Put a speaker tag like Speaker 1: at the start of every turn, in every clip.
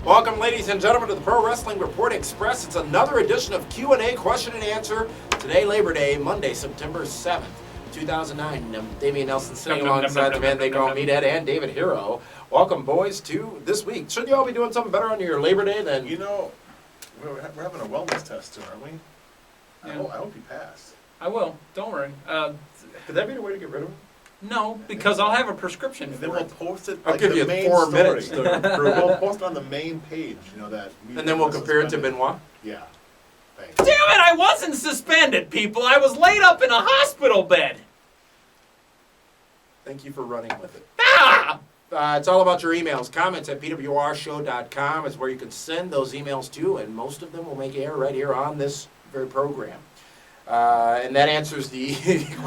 Speaker 1: Welcome, ladies and gentlemen, to the Pro Wrestling Report Express. It's another edition of Q&A, question and answer. Today, Labor Day, Monday, September 7th, 2009. I'm Damian Nelson, sitting alongside the man they call Meathead and David Hero. Welcome, boys, to this week. Shouldn't you all be doing something better on your Labor Day than...
Speaker 2: You know, we're having a wellness test soon, aren't we?
Speaker 3: Yeah.
Speaker 2: I hope you pass.
Speaker 3: I will. Don't worry.
Speaker 1: Could that be the way to get rid of him?
Speaker 3: No, because I'll have a prescription
Speaker 2: And
Speaker 3: for
Speaker 2: then we'll
Speaker 3: it.
Speaker 2: post it.
Speaker 1: I'll
Speaker 2: like
Speaker 1: give
Speaker 2: the
Speaker 1: you
Speaker 2: main
Speaker 1: 4
Speaker 2: story.
Speaker 1: minutes to prove
Speaker 2: We'll
Speaker 1: it.
Speaker 2: post it on the main page. You know that.
Speaker 1: And then we'll compare it to Benoit?
Speaker 2: Yeah. Thanks.
Speaker 3: Damn it! I wasn't suspended, people. I was laid up in a hospital bed.
Speaker 1: Thank you for running with it.
Speaker 3: Ah!
Speaker 1: It's all about your emails. Comments at pwrshow.com is where you can send those emails to, and most of them will make air right here on this very program. And that answers the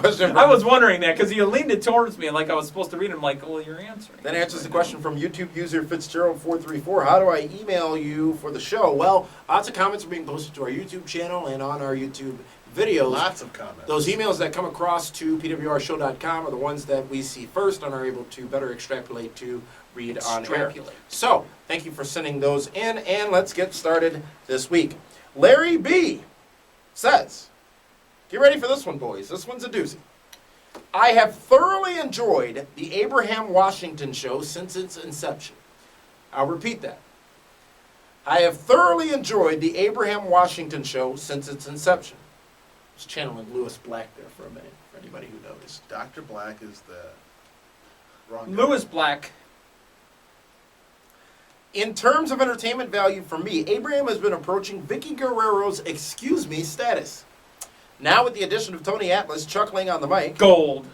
Speaker 1: question.
Speaker 3: I was wondering that because you leaned it towards me like I was supposed to read it. I'm like, well, you're answering.
Speaker 1: That answers the question from YouTube user Fitzgerald434. How do I email you for the show? Well, lots of comments are being posted to our YouTube channel and on our YouTube videos.
Speaker 2: Lots of comments.
Speaker 1: Those emails that come across to pwrshow.com are the ones that we see first and are able to better extrapolate to read on air. So, thank you for sending those in, and let's get started this week. Larry B. says, get ready for this one, boys. This one's a doozy. I have thoroughly enjoyed the Abraham Washington show since its inception. I'll repeat that. I have thoroughly enjoyed the Abraham Washington show since its inception. I was channeling Lewis Black there for a minute, for anybody who noticed.
Speaker 2: Dr. Black is the wrong guy.
Speaker 3: Lewis Black.
Speaker 1: In terms of entertainment value for me, Abraham has been approaching Vicky Guerrero's excuse me status. Now with the addition of Tony Atlas chuckling on the mic,
Speaker 3: Gold.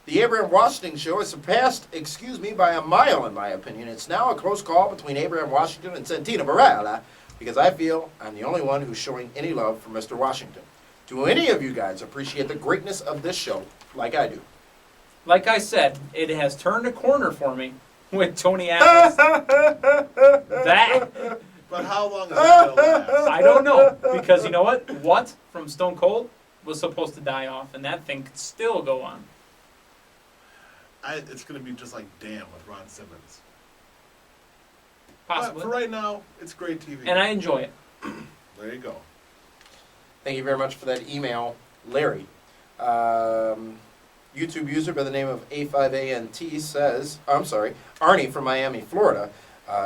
Speaker 1: the Abraham Washington show has surpassed excuse me by a mile in my opinion. It's now a close call between Abraham Washington and Santino Marella because I feel I'm the only one who's showing any love for Mr. Washington. Do any of you guys appreciate the greatness of this show like I do?
Speaker 3: Like I said, it has turned a corner for me with Tony Atlas. That,
Speaker 2: But how long is that going to last?
Speaker 3: I don't know. Because you know what? What from Stone Cold was supposed to die off, and that thing could still go on.
Speaker 2: It's going to be just like Damn with Ron Simmons.
Speaker 3: Possibly.
Speaker 2: But for right now, it's great TV.
Speaker 3: And I enjoy it.
Speaker 2: There you go.
Speaker 1: Thank you very much for that email, Larry. YouTube user by the name of A5ANT says, Arnie from Miami, Florida,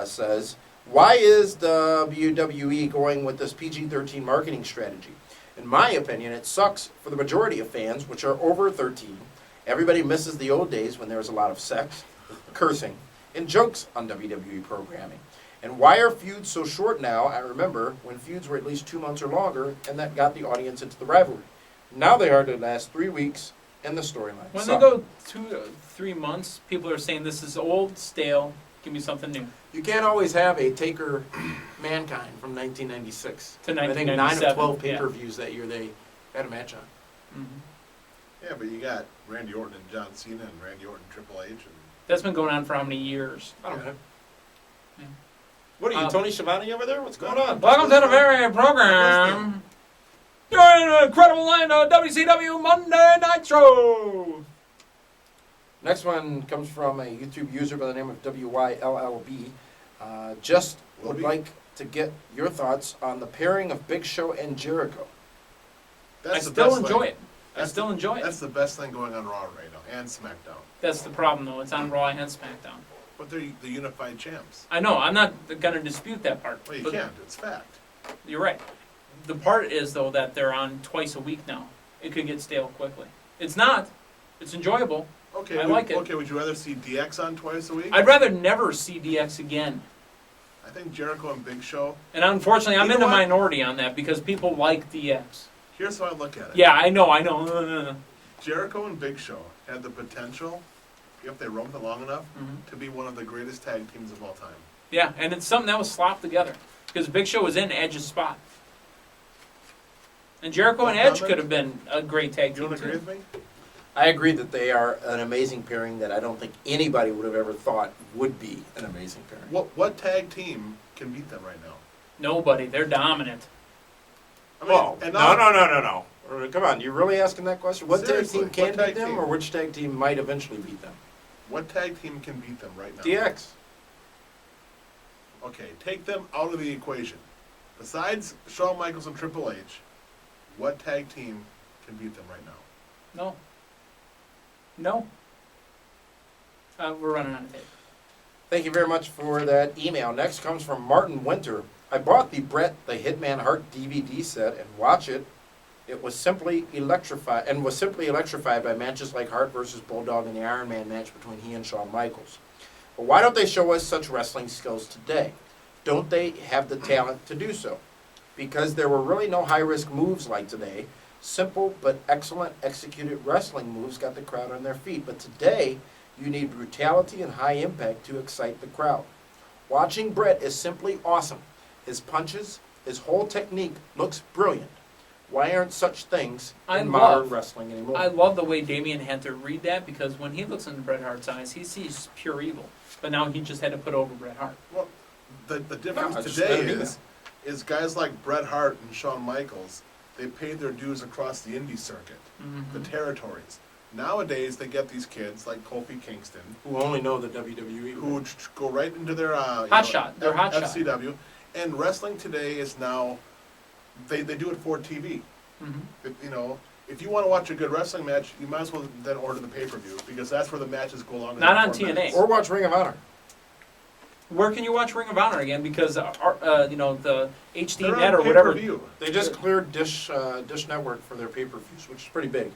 Speaker 1: says, why is WWE going with this PG-13 marketing strategy? In my opinion, it sucks for the majority of fans, which are over 13. Everybody misses the old days when there was a lot of sex, cursing, and jokes on WWE programming. And why are feuds so short now? I remember when feuds were at least 2 months or longer, and that got the audience into the rivalry. Now they are to last 3 weeks, and the storyline
Speaker 3: When
Speaker 1: sucks.
Speaker 3: they go 3 months, people are saying this is old, stale, give me something new.
Speaker 1: You can't always have a Taker Mankind from 1996.
Speaker 3: To
Speaker 1: I think 9 of 12
Speaker 3: 1997, yeah.
Speaker 1: pay-per-views that year they had a match on.
Speaker 3: Mm-hmm.
Speaker 2: Yeah, but you got Randy Orton and John Cena and Randy Orton and Triple H. And
Speaker 3: That's been going on for how many years?
Speaker 1: I don't know.
Speaker 3: Yeah.
Speaker 1: What are you, Tony Schiavone over there? What's going on?
Speaker 3: Welcome to the very program. You're in an incredible land of WCW Monday Nitro.
Speaker 1: Next one comes from a YouTube user by the name of WYLLB. Just would like to get your thoughts on the pairing of Big Show and Jericho.
Speaker 2: that's
Speaker 3: I
Speaker 2: the
Speaker 3: still
Speaker 2: best
Speaker 3: enjoy
Speaker 2: thing.
Speaker 3: it. I still enjoy it.
Speaker 2: That's the best thing going on Raw right now and SmackDown.
Speaker 3: That's the problem, though. It's on Raw and SmackDown.
Speaker 2: But they're the unified champs.
Speaker 3: I know. I'm not going to dispute that part.
Speaker 2: Well, you
Speaker 3: but
Speaker 2: can't. It's fact.
Speaker 3: You're right. The part is, though, that they're on twice a week now. It could get stale quickly. It's not. It's enjoyable.
Speaker 2: Okay,
Speaker 3: I like it.
Speaker 2: Okay, would you rather see DX on twice a week?
Speaker 3: I'd rather never see DX again.
Speaker 2: I think Jericho and Big Show.
Speaker 3: And unfortunately, I'm
Speaker 2: You
Speaker 3: in
Speaker 2: know
Speaker 3: the
Speaker 2: what?
Speaker 3: minority on that because people like DX.
Speaker 2: Here's how I look at it.
Speaker 3: Yeah, I know.
Speaker 2: Jericho and Big Show had the potential, if they roped it long enough,
Speaker 3: Mhm.
Speaker 2: to be one of the greatest tag teams of all time.
Speaker 3: Yeah, and it's something that was slopped together. Because Big Show was in Edge's spot. And Jericho and
Speaker 2: No
Speaker 3: Edge
Speaker 2: comment?
Speaker 3: could have been a great tag
Speaker 2: You
Speaker 3: team,
Speaker 2: don't agree
Speaker 3: too.
Speaker 2: with me?
Speaker 1: I agree that they are an amazing pairing that I don't think anybody would have ever thought would be an amazing pairing.
Speaker 2: What tag team can beat them right now?
Speaker 3: Nobody. They're dominant.
Speaker 2: I mean,
Speaker 1: Well,
Speaker 2: and
Speaker 1: no. Come on, you're really asking that question? What
Speaker 2: Seriously,
Speaker 1: tag team can
Speaker 2: what tag
Speaker 1: beat them,
Speaker 2: team?
Speaker 1: or which tag team might eventually beat them?
Speaker 2: What tag team can beat them right now?
Speaker 1: DX.
Speaker 2: Okay, take them out of the equation. Besides Shawn Michaels and Triple H, what tag team can beat them right now?
Speaker 3: No. We're running out of tape.
Speaker 1: Thank you very much for that email. Next comes from Martin Winter. I bought the Bret the Hitman Hart DVD set and watch it. It was simply electrified by matches like Hart versus Bulldog and the Iron Man match between he and Shawn Michaels. But why don't they show us such wrestling skills today? Don't they have the talent to do so? Because there were really no high-risk moves like today. Simple but excellent executed wrestling moves got the crowd on their feet. But today, you need brutality and high impact to excite the crowd. Watching Bret is simply awesome. His punches, his whole technique looks brilliant. Why aren't such things in modern wrestling anymore?
Speaker 3: I love the way Damian had to read that, because when he looks into Bret Hart's eyes, he sees pure evil. But now he just had to put over Bret Hart.
Speaker 2: Well, the difference
Speaker 1: No, I just
Speaker 2: today
Speaker 1: didn't mean
Speaker 2: is guys like Bret Hart and Shawn Michaels, they paid their dues across the indie circuit, the territories. Nowadays, they get these kids like Kofi Kingston,
Speaker 1: Who only know the WWE.
Speaker 2: who go right into their
Speaker 3: Hotshot. They're hotshot.
Speaker 2: FCW, and wrestling today is now they do it for TV. If you want to watch a good wrestling match, you might as well then order the pay-per-view, because that's where the matches go longer.
Speaker 3: Not
Speaker 2: than
Speaker 3: on
Speaker 2: 4
Speaker 3: TNA.
Speaker 2: minutes.
Speaker 1: Or watch Ring of Honor.
Speaker 3: Where can you watch Ring of Honor again? Because the HD
Speaker 2: They're
Speaker 3: Net
Speaker 2: on
Speaker 3: or whatever.
Speaker 2: pay-per-view.
Speaker 1: They just cleared Dish Network for their pay-per-views, which is pretty big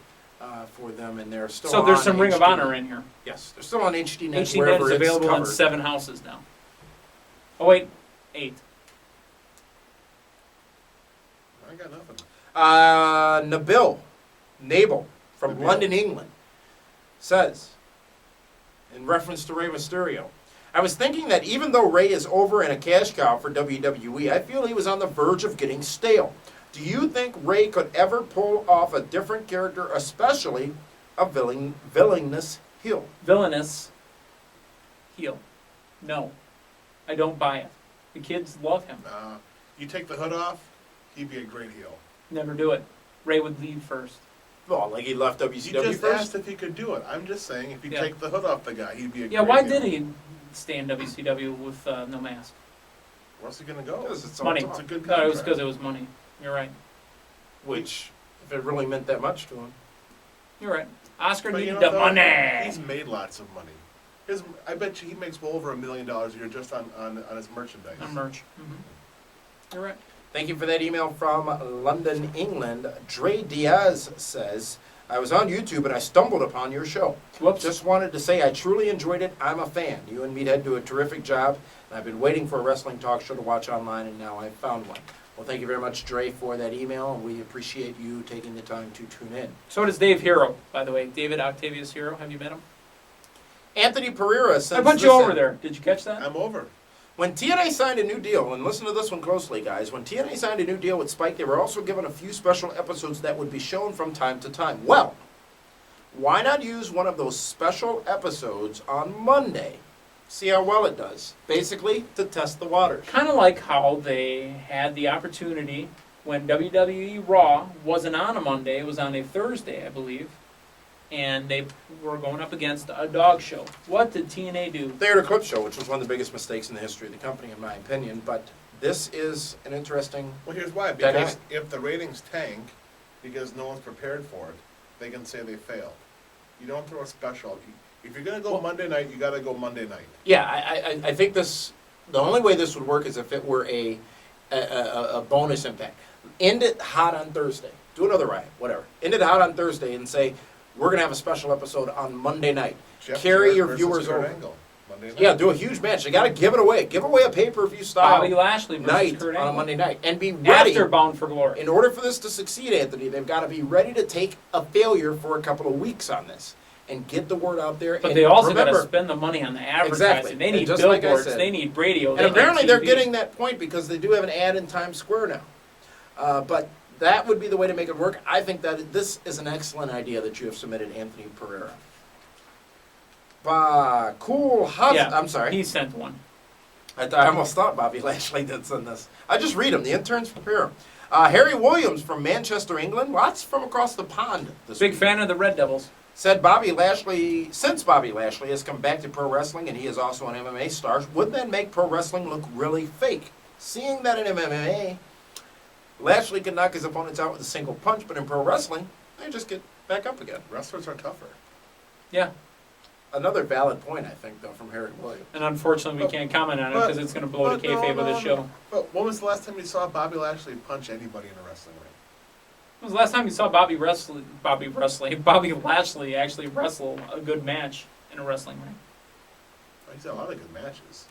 Speaker 1: for them, and they're still
Speaker 3: So there's
Speaker 1: on
Speaker 3: some Ring of
Speaker 1: HD.
Speaker 3: Honor in here.
Speaker 1: Yes, they're still on HD Net.
Speaker 3: HD Net
Speaker 1: wherever
Speaker 3: is
Speaker 1: it's
Speaker 3: available on
Speaker 1: covered.
Speaker 3: 7 houses now. Oh wait, 8.
Speaker 2: I got nothing.
Speaker 1: Nabel from
Speaker 2: Nabil.
Speaker 1: London, England, says, in reference to Rey Mysterio, I was thinking that even though Rey is over and a cash cow for WWE, I feel he was on the verge of getting stale. Do you think Rey could ever pull off a different character, especially a villainous heel?
Speaker 3: Villainous heel. No, I don't buy it. The kids love him.
Speaker 2: You take the hood off, he'd be a great heel.
Speaker 3: Never do it. Ray would leave first.
Speaker 1: Well, like he left
Speaker 2: He
Speaker 1: WCW
Speaker 2: just
Speaker 1: first.
Speaker 2: asked if he could do it. I'm just saying, if you
Speaker 3: Yeah.
Speaker 2: take the hood off the guy, he'd be a
Speaker 3: Yeah,
Speaker 2: great
Speaker 3: why
Speaker 2: heel.
Speaker 3: did he stay in WCW with no mask?
Speaker 2: Where's he gonna go?
Speaker 1: Because it's all
Speaker 3: Money.
Speaker 1: talk.
Speaker 2: It's a good
Speaker 3: No, it was
Speaker 2: contract.
Speaker 3: because it was money. You're right.
Speaker 1: Which, if it really meant that much to him.
Speaker 3: You're right. Oscar
Speaker 2: But you
Speaker 3: needed
Speaker 2: know,
Speaker 3: the
Speaker 2: though,
Speaker 3: money.
Speaker 2: He's made lots of money. I bet you he makes well over $1 million a year just on his merchandise.
Speaker 3: On merch. You're right.
Speaker 1: Thank you for that email from London, England. Dre Diaz says, I was on YouTube and I stumbled upon your show.
Speaker 3: Whoops.
Speaker 1: Just wanted to say I truly enjoyed it. I'm a fan. You and Meathead do a terrific job. And I've been waiting for a wrestling talk show to watch online, and now I've found one. Well, thank you very much, Dre, for that email, and we appreciate you taking the time to tune in.
Speaker 3: So does Dave Hero, by the way. David Octavius Hero. Have you met him?
Speaker 1: Anthony Pereira
Speaker 3: I
Speaker 1: sends
Speaker 3: put
Speaker 1: this
Speaker 3: you over
Speaker 1: in.
Speaker 3: there. Did you catch that?
Speaker 2: I'm over.
Speaker 1: When TNA signed a new deal, and listen to this one closely, guys. When TNA signed a new deal with Spike, they were also given a few special episodes that would be shown from time to time. Well, why not use one of those special episodes on Monday? See how well it does. Basically, to test the waters.
Speaker 3: Kind of like how they had the opportunity when WWE Raw wasn't on a Monday, it was on a Thursday, I believe, and they were going up against a dog show. What did TNA do?
Speaker 1: They had a clip show, which was one of the biggest mistakes in the history of the company, in my opinion. But this is an interesting...
Speaker 2: Well, here's why.
Speaker 1: That
Speaker 2: Because
Speaker 1: is-
Speaker 2: if the ratings tank because no one's prepared for it, they can say they failed. You don't throw a special. If you're going to go
Speaker 1: Well-
Speaker 2: Monday night, you got to go Monday night.
Speaker 1: Yeah, I think this... The only way this would work is if it were a bonus impact. End it hot on Thursday. Do another riot, whatever. End it hot on Thursday and say, we're going to have a special episode on Monday night.
Speaker 2: Jeff
Speaker 1: Carry
Speaker 2: Jarrett
Speaker 1: your
Speaker 2: versus
Speaker 1: viewers
Speaker 2: Kurt
Speaker 1: over.
Speaker 2: Angle, Monday night.
Speaker 1: Yeah, do a huge match. They got to give it away. Give away a pay-per-view style
Speaker 3: Bobby Lashley versus
Speaker 1: night
Speaker 3: Kurt
Speaker 1: on a
Speaker 3: Angle.
Speaker 1: Monday night. And be ready.
Speaker 3: After Bound for Glory.
Speaker 1: In order for this to succeed, Anthony, they've got to be ready to take a failure for a couple of weeks on this and get the word out there.
Speaker 3: But
Speaker 1: and
Speaker 3: they also got to
Speaker 1: remember,
Speaker 3: spend the money on the advertising.
Speaker 1: Exactly.
Speaker 3: They
Speaker 1: And
Speaker 3: need
Speaker 1: just like I
Speaker 3: billboards.
Speaker 1: said-
Speaker 3: They need radio.
Speaker 1: And
Speaker 3: they need
Speaker 1: apparently they're
Speaker 3: TV.
Speaker 1: getting that point because they do have an ad in Times Square now. But that would be the way to make it work. I think that this is an excellent idea that you have submitted, Anthony Pereira. Cool Hus.
Speaker 3: Yeah,
Speaker 1: I'm sorry.
Speaker 3: He sent one.
Speaker 1: I almost thought Bobby Lashley did send this. I just read them. The interns prepare 'em. Harry Williams from Manchester, England. Lots from across the pond this
Speaker 3: Big
Speaker 1: week.
Speaker 3: fan of the Red Devils.
Speaker 1: Said since Bobby Lashley has come back to pro wrestling and he is also an MMA star, wouldn't that make pro wrestling look really fake? Seeing that in MMA, Lashley can knock his opponents out with a single punch, but in pro wrestling, they just get back up again.
Speaker 2: Wrestlers are tougher.
Speaker 3: Yeah.
Speaker 1: Another valid point, I think, though, from Harry Williams.
Speaker 3: And unfortunately, we can't comment on it because it's going to blow the kayfabe of the show.
Speaker 2: But when was the last time you saw Bobby Lashley punch anybody in a wrestling ring?
Speaker 3: When was the last time you saw Bobby Lashley actually wrestle a good match in a wrestling ring?
Speaker 2: Well, he's had a lot of good matches.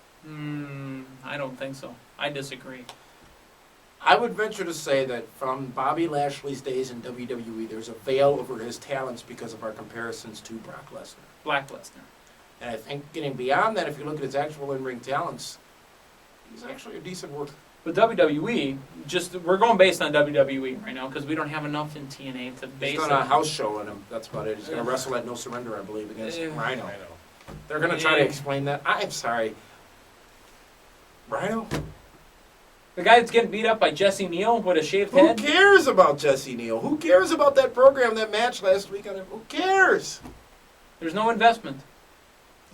Speaker 3: I don't think so. I disagree.
Speaker 1: I would venture to say that from Bobby Lashley's days in WWE, there's a veil over his talents because of our comparisons to Brock Lesnar.
Speaker 3: Black Lesnar.
Speaker 1: And I think getting beyond that, if you look at his actual in-ring talents, he's actually a decent worker.
Speaker 3: But WWE, we're going based on WWE right now because we don't have enough in TNA to base
Speaker 1: He's
Speaker 3: it
Speaker 1: done a
Speaker 3: on.
Speaker 1: house show on him. That's about it. He's going to wrestle at No Surrender, I believe, against Rhino.
Speaker 2: I know.
Speaker 1: They're going to try to explain that. I'm sorry. Rhino?
Speaker 3: The guy that's getting beat up by Jesse Neal with a shaved
Speaker 1: Who
Speaker 3: head?
Speaker 1: cares about Jesse Neal? Who cares about that program, that match last week? Who cares?
Speaker 3: There's no investment.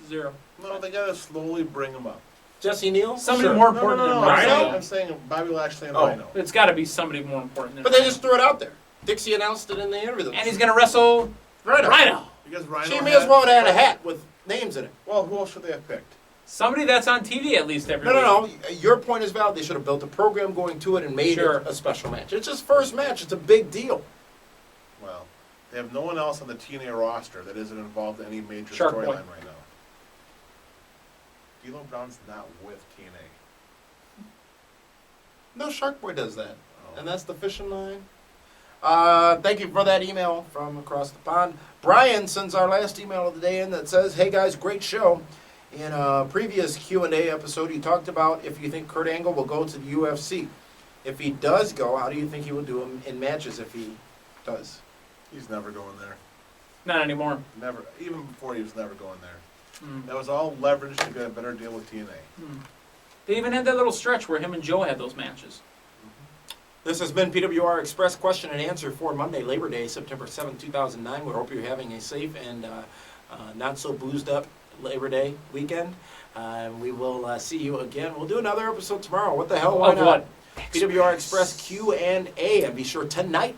Speaker 3: Zero.
Speaker 2: No, they gotta slowly bring him up.
Speaker 1: Jesse Neal?
Speaker 3: Somebody
Speaker 1: Sure.
Speaker 3: more important than
Speaker 1: Rhino?
Speaker 2: I'm saying Bobby Lashley and
Speaker 1: Oh.
Speaker 2: Rhino.
Speaker 3: It's got to be somebody more important than
Speaker 1: But they
Speaker 3: Rhino.
Speaker 1: just threw it out there. Dixie announced it in the interview.
Speaker 3: And he's going to wrestle Rhino.
Speaker 2: Because Rhino
Speaker 1: She may as well have had a hat with names in it.
Speaker 2: Well, who else should they have picked?
Speaker 3: Somebody that's on TV at least every week.
Speaker 1: No. Your point is valid. They should have built a program going to it and made
Speaker 3: Sure.
Speaker 1: it a special match. It's his first match. It's a big deal.
Speaker 2: Well, they have no one else on the TNA roster that isn't involved in any major
Speaker 3: Shark Boy.
Speaker 2: storyline right now. D'Lo Brown's not with TNA.
Speaker 1: No, Shark Boy does that.
Speaker 2: Oh.
Speaker 1: And that's the fishing line. Thank you for that email from across the pond. Brian sends our last email of the day in that says, "Hey guys, great show. In a previous Q&A episode, you talked about if you think Kurt Angle will go to the UFC. If he does go, how do you think he will do in matches if he does?"
Speaker 2: He's never going there.
Speaker 3: Not anymore.
Speaker 2: Never. Even before he was never going there.
Speaker 3: Mm.
Speaker 2: That was all leverage to get a better deal with TNA.
Speaker 3: They even had that little stretch where him and Joe had those matches.
Speaker 1: This has been PWR Express Question and Answer for Monday, Labor Day, September 7, 2009. We hope you're having a safe and not so boozed up Labor Day weekend. We will see you again. We'll do another episode tomorrow. What the hell? Why
Speaker 3: Of
Speaker 1: not?
Speaker 3: what?
Speaker 1: PWR Express Q&A. And be sure tonight,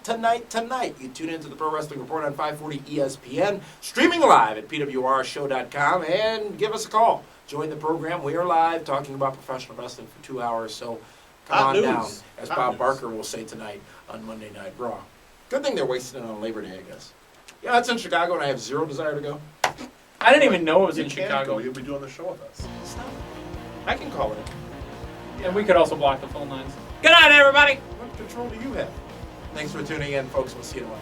Speaker 1: you tune into the Pro Wrestling Report on 540 ESPN, streaming live at pwrshow.com, and give us a call. Join the program. We are live talking about professional wrestling for 2 hours, so come
Speaker 2: Hot
Speaker 1: on
Speaker 2: news.
Speaker 1: down, as
Speaker 2: Hot
Speaker 1: Bob
Speaker 2: news.
Speaker 1: Barker will say tonight on Monday Night Raw. Good thing they're wasting it on Labor Day, I guess. Yeah, that's in Chicago, and I have zero desire to go.
Speaker 3: I didn't even know it was
Speaker 2: You
Speaker 3: in
Speaker 2: can't
Speaker 3: Chicago.
Speaker 2: go. You'll be doing the show with us.
Speaker 1: I can call it.
Speaker 3: And we could also block the phone lines. Good night, everybody.
Speaker 1: What control do you have? Thanks for tuning in, folks. We'll see you tomorrow.